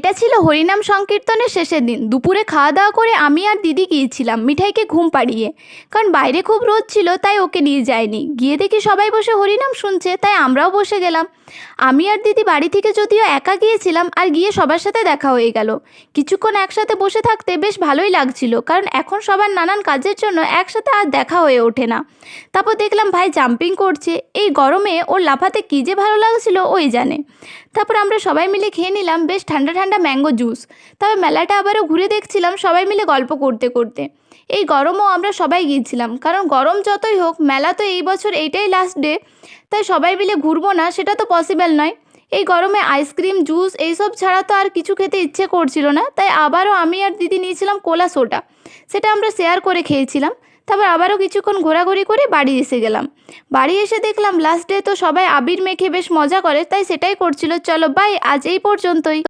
এটা ছিল হরিনাম সংকীর্তনের শেষের দিন। দুপুরে খাওয়া দাওয়া করে আমি আর দিদি গিয়েছিলাম মিঠাইকে ঘুম পাড়িয়ে, কারণ বাইরে খুব রোদ ছিল তাই ওকে নিয়ে যায়নি। গিয়ে দেখি সবাই বসে হরিনাম শুনছে, তাই আমরাও বসে গেলাম। আমি আর দিদি বাড়ি থেকে যদিও একা গিয়েছিলাম, আর গিয়ে সবার সাথে দেখা হয়ে গেল। কিছুক্ষণ একসাথে বসে থাকতে বেশ ভালোই লাগছিল, কারণ এখন সবার নানান কাজের জন্য একসাথে আর দেখা হয়ে ওঠে না। তারপর দেখলাম ভাই জাম্পিং করছে, এই গরমে ওর লাফাতে কী যে ভালো লাগছিল ওই জানে। তারপর আমরা সবাই মিলে খেয়ে নিলাম বেশ ঠান্ডা ঠান্ডা ম্যাঙ্গো জুস। তবে মেলাটা আবারও ঘুরে দেখছিলাম সবাই মিলে গল্প করতে করতে। এই গরমও আমরা সবাই গিয়েছিলাম, কারণ গরম যতই হোক মেলা তো এই বছর এইটাই লাস্ট ডে, তাই সবাই মিলে ঘুরবো না সেটা তো পসিবল নয়। এই গরমে আইসক্রিম জুস এইসব ছাড়া তো আর কিছু খেতে ইচ্ছে করছিল না, তাই আবারও আমি আর দিদি নিয়েছিলাম কোলা সোডা। সেটা আমরা শেয়ার করে খেয়েছিলাম। তারপর আবারও কিছুক্ষণ ঘোরাঘুরি করে বাড়ি এসে গেলাম। বাড়ি এসে দেখলাম লাস্ট ডে তো সবাই আবির মেখে বেশ মজা করে, তাই সেটাই করছিল। চলো বাই, আজ এই পর্যন্তই।